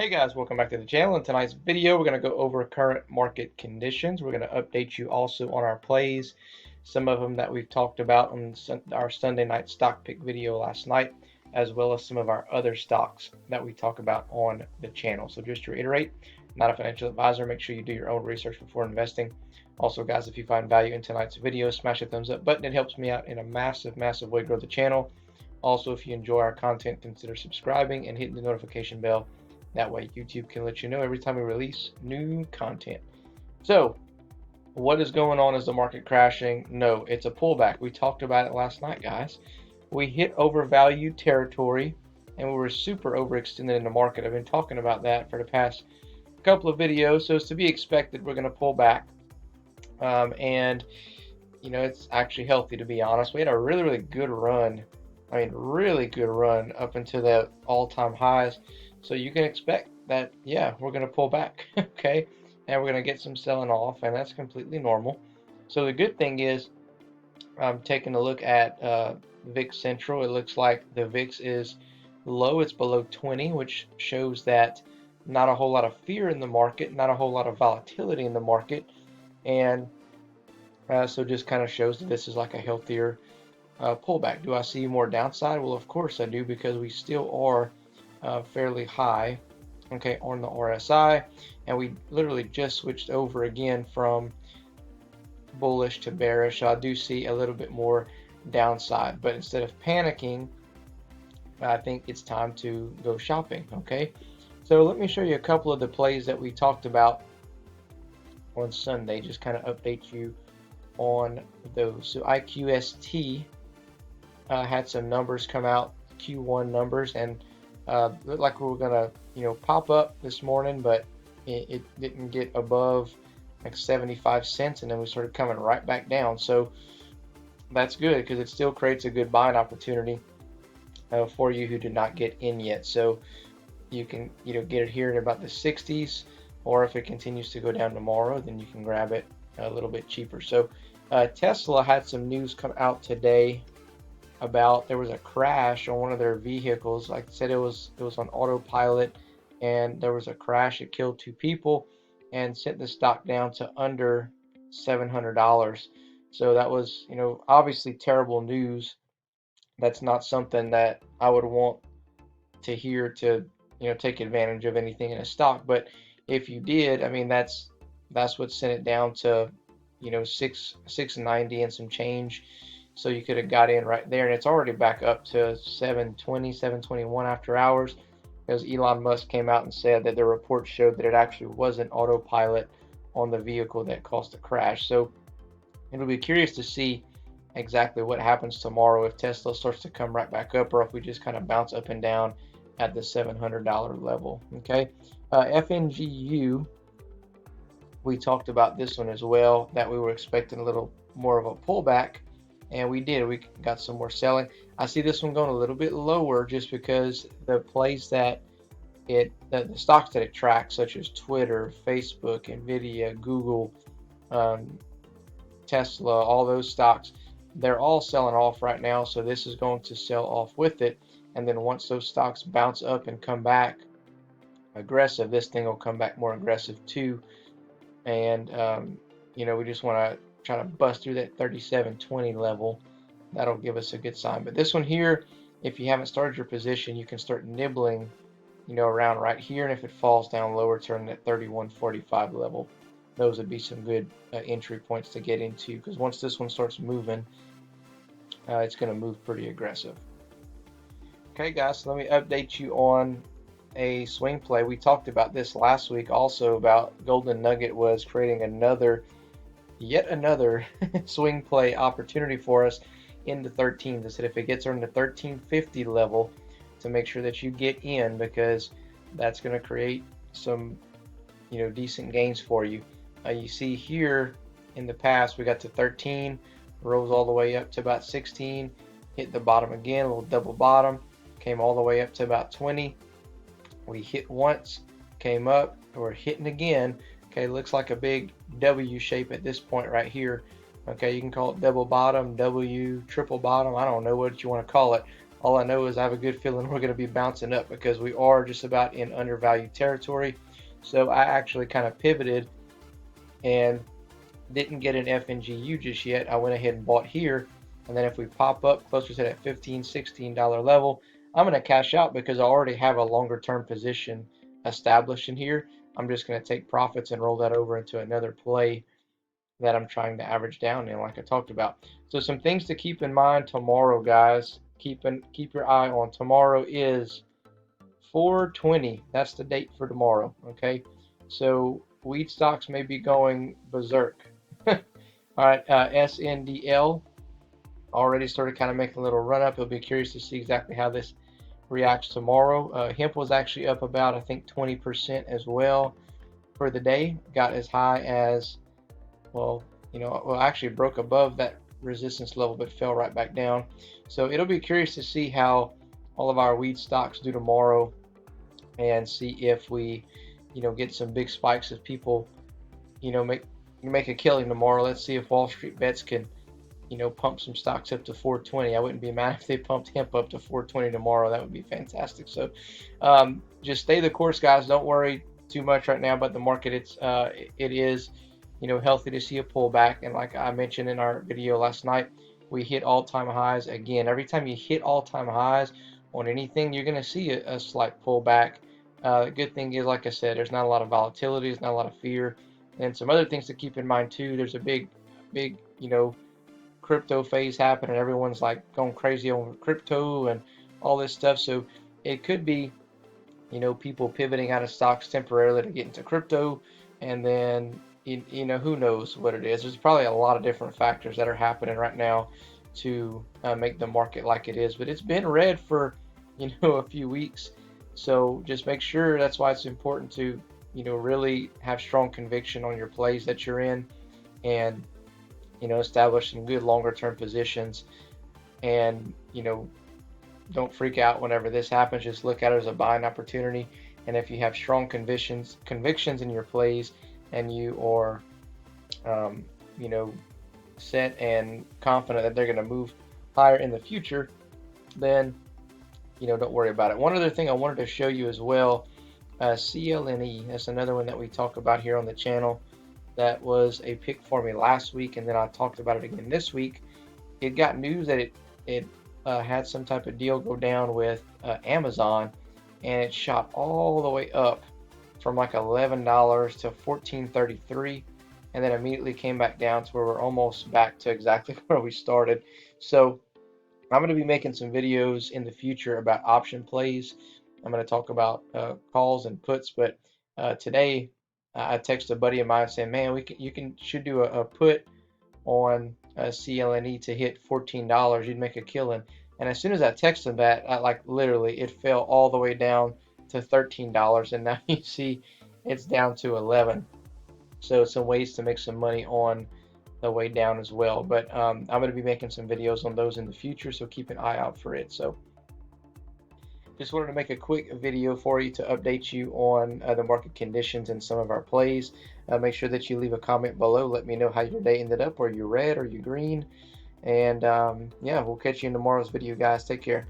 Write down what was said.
Hey guys, welcome back to the channel. In tonight's video, we're going to go over current market conditions. We're going to update you also on our plays, some of them that we've talked about on our Sunday night stock pick video last night, as well as some of our other stocks that we talk about on the channel. So just to reiterate, not a financial advisor. Make sure you do your own research before investing. Also, guys, if you find value in tonight's video, smash the thumbs up button. It helps me out in a massive way to grow the channel. Also, if you enjoy our content, consider subscribing and hitting the notification bell. That way YouTube can let you know every time we release new content. So what is going on? Is the market crashing? No, it's a pullback. We talked about it last night, guys. We hit overvalued territory and we were super overextended in the market. I've been talking about that for the past couple of videos. So it's to be expected. We're going to pull back. And you know, it's actually healthy, to be honest. We had a really good run. I mean, really good run up until the all-time highs. So you can expect that, yeah, we're going to pull back, okay? And we're going to get some selling off, and that's completely normal. So the good thing is, I'm taking a look at VIX Central. It looks like the VIX is low. It's below 20, which shows that not a whole lot of fear in the market, not a whole lot of volatility in the market. And so just kind of shows that this is like a healthier pullback. Do I see more downside? Well, of course I do, because we still are fairly high, okay, on the RSI, and we literally just switched over again from bullish to bearish. So I do see a little bit more downside, but instead of panicking, I think it's time to go shopping. Okay, so let me show you a couple of the plays that we talked about on Sunday, just kind of update you on those. So IQST had some numbers come out, Q1 numbers, and looked like we were gonna, pop up this morning, but it didn't get above like 75 cents, and then we started coming right back down. So that's good, because it still creates a good buying opportunity for you who did not get in yet. So you can get it here in about the 60s, or if it continues to go down tomorrow, then you can grab it a little bit cheaper. So Tesla had some news come out today about there was a crash on one of their vehicles. Like I said, it was on autopilot, and there was a crash. It killed 2 people and sent the stock down to under $700. So that was, obviously terrible news. That's not something that I would want to hear to, take advantage of anything in a stock. But if you did, I mean, that's what sent it down to, 690 and some change. So you could have got in right there, and it's already back up to 720, 721 after hours, because Elon Musk came out and said that the report showed that it actually wasn't autopilot on the vehicle that caused the crash. So it'll be curious to see exactly what happens tomorrow, if Tesla starts to come right back up, or if we just kind of bounce up and down at the $700 level. Okay, FNGU, we talked about this one as well, that we were expecting a little more of a pullback. And we did. We got some more selling. I see this one going a little bit lower, just because the plays that the stocks that it tracks, such as Twitter, Facebook, Nvidia, Google, Tesla, all those stocks, they're all selling off right now. So this is going to sell off with it. And then once those stocks bounce up and come back aggressive, this thing will come back more aggressive too. And we just want to try to bust through that 37.20 level. That'll give us a good sign. But this one here, if you haven't started your position, you can start nibbling, around right here. And if it falls down lower, turn that 31.45 level. Those would be some good entry points to get into, because once this one starts moving, it's going to move pretty aggressive. Okay, guys, so let me update you on a swing play. We talked about this last week also, about Golden Nugget was creating yet another swing play opportunity for us in the 13s. I said if it gets around the 1350 level, to make sure that you get in, because that's going to create some decent gains for you. You see here in the past, we got to 13, rose all the way up to about 16, hit the bottom again, a little double bottom, came all the way up to about 20. We hit once, came up, we're hitting again. Okay, looks like a big W shape at this point right here. Okay, you can call it double bottom, W, triple bottom, I don't know what you want to call it. All I know is I have a good feeling we're going to be bouncing up because we are just about in undervalued territory. So I actually kind of pivoted and didn't get an FNGU just yet. I went ahead and bought here, and then if we pop up closer to that $15, $16 level, I'm going to cash out because I already have a longer term position established in here. I'm just going to take profits and roll that over into another play that I'm trying to average down in, like I talked about. So some things to keep in mind tomorrow, guys. Keep your eye on. Tomorrow is 4/20. That's the date for tomorrow. Okay, so weed stocks may be going berserk. All right, SNDL already started kind of making a little run up. You'll be curious to see exactly how this reacts tomorrow. Hemp was actually up about, I think, 20% as well for the day. Got as high as, well, actually broke above that resistance level, but fell right back down. So it'll be curious to see how all of our weed stocks do tomorrow, and see if we, get some big spikes if people, make a killing tomorrow. Let's see if Wall Street Bets can, pump some stocks up to 420. I wouldn't be mad if they pumped hemp up to 420 tomorrow. That would be fantastic. So just stay the course, guys. Don't worry too much right now about the market. It is healthy to see a pullback. And like I mentioned in our video last night, we hit all-time highs again. Every time you hit all-time highs on anything, you're going to see a slight pullback. The good thing is, like I said, there's not a lot of volatility, there's not a lot of fear. And some other things to keep in mind too, there's a big, crypto phase happening. Everyone's like going crazy over crypto and all this stuff. So it could be, people pivoting out of stocks temporarily to get into crypto, and then who knows what it is. There's probably a lot of different factors that are happening right now to make the market like it is. But it's been red for a few weeks. So just make sure, that's why it's important to really have strong conviction on your plays that you're in, and establish some good longer term positions. And don't freak out whenever this happens. Just look at it as a buying opportunity. And if you have strong convictions in your plays, and you are set and confident that they're going to move higher in the future, then don't worry about it. One other thing I wanted to show you as well, CLNE. That's another one that we talk about here on the channel. That was a pick for me last week, and then I talked about it again this week. It got news that it had some type of deal go down with Amazon, and it shot all the way up from like $11 to $14.33, and then immediately came back down to where we're almost back to exactly where we started. So I'm going to be making some videos in the future about option plays. I'm going to talk about calls and puts, but today I texted a buddy of mine saying, man, should do a put on CLNE to hit $14. You'd make a killing. And as soon as I texted him that, literally it fell all the way down to $13, and now you see it's down to 11. So some ways to make some money on the way down as well. But I'm going to be making some videos on those in the future, so keep an eye out for it. So just wanted to make a quick video for you to update you on the market conditions and some of our plays. Make sure that you leave a comment below. Let me know how your day ended up. Are you red? Are you green? And yeah, we'll catch you in tomorrow's video, guys. Take care.